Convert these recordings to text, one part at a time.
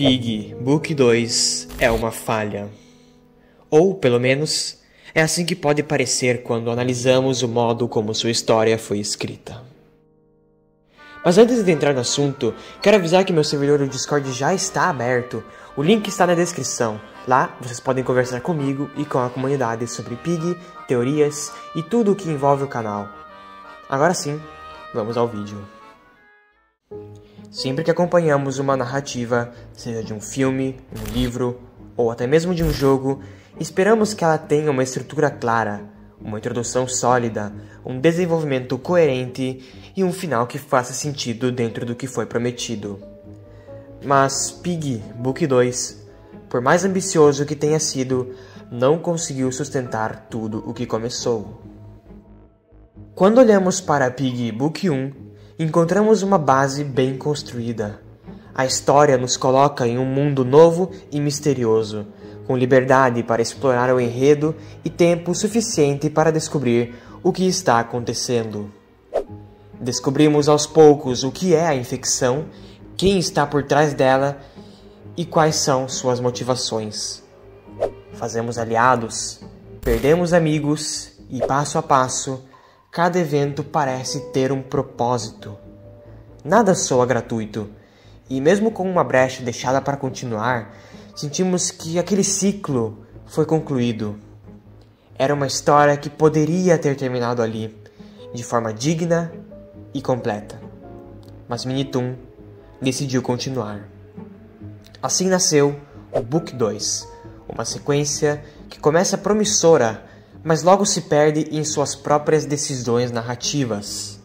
Pig Book 2 é uma falha. Ou, pelo menos, é assim que pode parecer quando analisamos o modo como sua história foi escrita. Mas antes de entrar no assunto, quero avisar que meu servidor do Discord já está aberto. O link está na descrição. Lá, vocês podem conversar comigo e com a comunidade sobre Pig, teorias e tudo o que envolve o canal. Agora sim, vamos ao vídeo. Sempre que acompanhamos uma narrativa, seja de um filme, um livro ou até mesmo de um jogo, esperamos que ela tenha uma estrutura clara, uma introdução sólida, um desenvolvimento coerente e um final que faça sentido dentro do que foi prometido. Mas Pig Book 2, por mais ambicioso que tenha sido, não conseguiu sustentar tudo o que começou. Quando olhamos para Pig Book 1, encontramos uma base bem construída. A história nos coloca em um mundo novo e misterioso, com liberdade para explorar o enredo e tempo suficiente para descobrir o que está acontecendo. Descobrimos aos poucos o que é a infecção, quem está por trás dela e quais são suas motivações. Fazemos aliados, perdemos amigos e, passo a passo, cada evento parece ter um propósito. Nada soa gratuito, e mesmo com uma brecha deixada para continuar, sentimos que aquele ciclo foi concluído. Era uma história que poderia ter terminado ali, de forma digna e completa. Mas Minitoon decidiu continuar. Assim nasceu o Book 2, uma sequência que começa promissora, mas logo se perde em suas próprias decisões narrativas.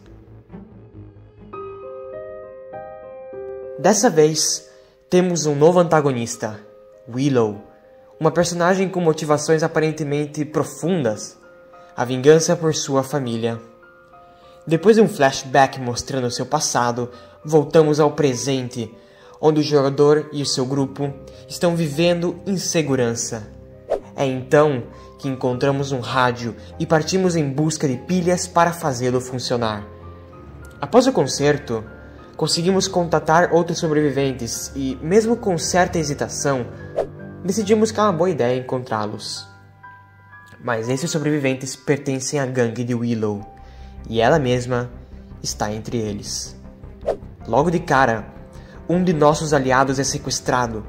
Dessa vez, temos um novo antagonista, Willow, uma personagem com motivações aparentemente profundas, a vingança por sua família. Depois de um flashback mostrando seu passado, voltamos ao presente, onde o jogador e o seu grupo estão vivendo em segurança. É então que encontramos um rádio e partimos em busca de pilhas para fazê-lo funcionar. Após o concerto, conseguimos contatar outros sobreviventes e, mesmo com certa hesitação, decidimos que é uma boa ideia encontrá-los. Mas esses sobreviventes pertencem à gangue de Willow, e ela mesma está entre eles. Logo de cara, um de nossos aliados é sequestrado,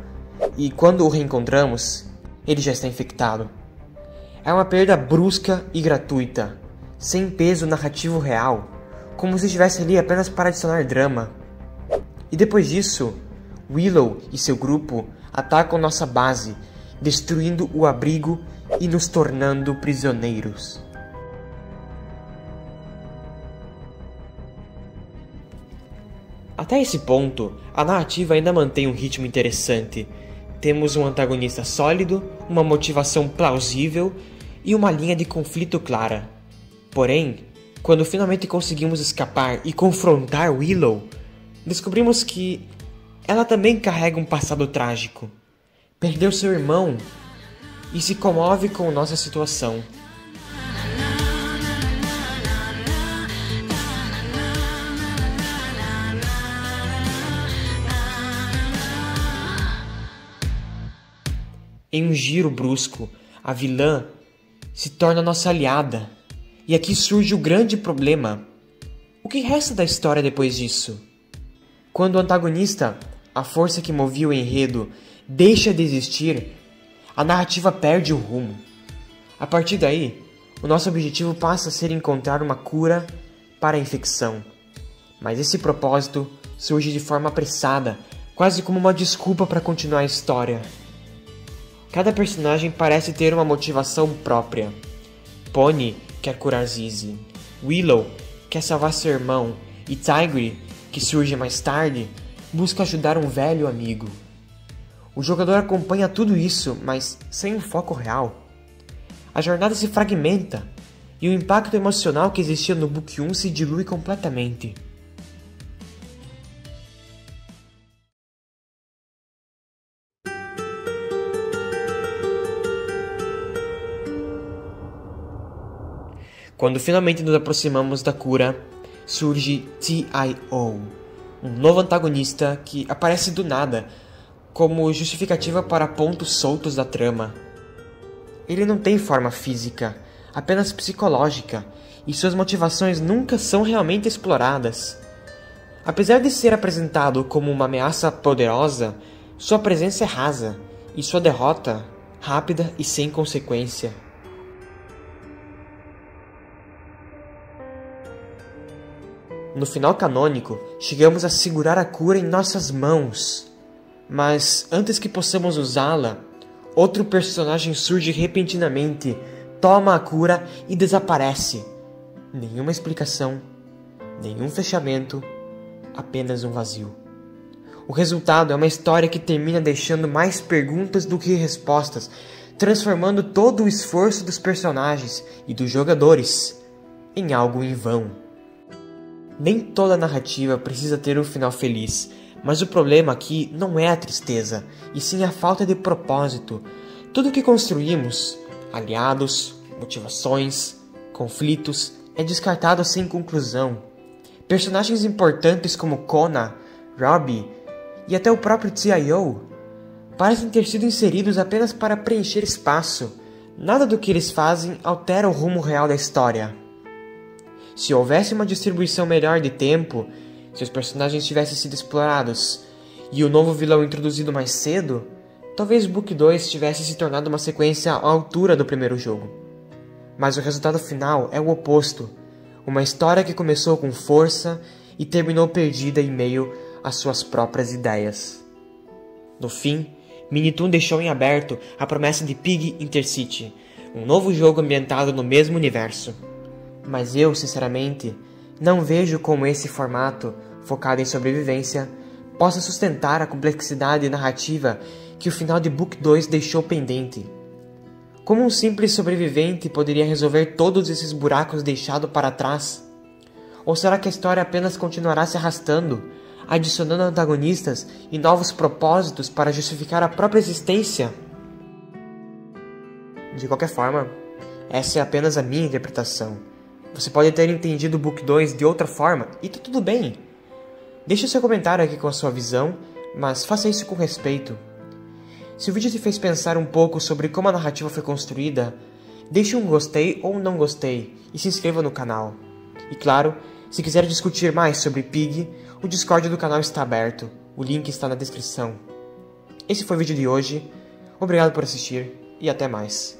e quando o reencontramos, ele já está infectado. É uma perda brusca e gratuita, sem peso narrativo real, como se estivesse ali apenas para adicionar drama. E depois disso, Willow e seu grupo atacam nossa base, destruindo o abrigo e nos tornando prisioneiros. Até esse ponto, a narrativa ainda mantém um ritmo interessante. Temos um antagonista sólido, uma motivação plausível e uma linha de conflito clara. Porém, quando finalmente conseguimos escapar e confrontar Willow, descobrimos que ela também carrega um passado trágico. Perdeu seu irmão e se comove com nossa situação. Em um giro brusco, a vilã se torna nossa aliada. E aqui surge o grande problema. O que resta da história depois disso? Quando o antagonista, a força que movia o enredo, deixa de existir, a narrativa perde o rumo. A partir daí, o nosso objetivo passa a ser encontrar uma cura para a infecção. Mas esse propósito surge de forma apressada, quase como uma desculpa para continuar a história. Cada personagem parece ter uma motivação própria. Pony quer curar Zizi, Willow quer salvar seu irmão e Tigre, que surge mais tarde, busca ajudar um velho amigo. O jogador acompanha tudo isso, mas sem um foco real. A jornada se fragmenta e o impacto emocional que existia no Book 1 se dilui completamente. Quando finalmente nos aproximamos da cura, surge T.I.O., um novo antagonista que aparece do nada, como justificativa para pontos soltos da trama. Ele não tem forma física, apenas psicológica, e suas motivações nunca são realmente exploradas. Apesar de ser apresentado como uma ameaça poderosa, sua presença é rasa, e sua derrota rápida e sem consequência. No final canônico, chegamos a segurar a cura em nossas mãos. Mas antes que possamos usá-la, outro personagem surge repentinamente, toma a cura e desaparece. Nenhuma explicação, nenhum fechamento, apenas um vazio. O resultado é uma história que termina deixando mais perguntas do que respostas, transformando todo o esforço dos personagens e dos jogadores em algo em vão. Nem toda narrativa precisa ter um final feliz, mas o problema aqui não é a tristeza, e sim a falta de propósito. Tudo que construímos, aliados, motivações, conflitos, é descartado sem conclusão. Personagens importantes como Kona, Robbie e até o próprio T.I.O. parecem ter sido inseridos apenas para preencher espaço. Nada do que eles fazem altera o rumo real da história. Se houvesse uma distribuição melhor de tempo, se os personagens tivessem sido explorados e o novo vilão introduzido mais cedo, talvez Book 2 tivesse se tornado uma sequência à altura do primeiro jogo. Mas o resultado final é o oposto. Uma história que começou com força e terminou perdida em meio às suas próprias ideias. No fim, Minitoon deixou em aberto a promessa de Pig Intercity, um novo jogo ambientado no mesmo universo. Mas eu, sinceramente, não vejo como esse formato, focado em sobrevivência, possa sustentar a complexidade narrativa que o final de Book 2 deixou pendente. Como um simples sobrevivente poderia resolver todos esses buracos deixados para trás? Ou será que a história apenas continuará se arrastando, adicionando antagonistas e novos propósitos para justificar a própria existência? De qualquer forma, essa é apenas a minha interpretação. Você pode ter entendido o Book 2 de outra forma, e tá tudo bem. Deixe seu comentário aqui com a sua visão, mas faça isso com respeito. Se o vídeo te fez pensar um pouco sobre como a narrativa foi construída, deixe um gostei ou não gostei e se inscreva no canal. E claro, se quiser discutir mais sobre Pig, o Discord do canal está aberto, o link está na descrição. Esse foi o vídeo de hoje, obrigado por assistir e até mais.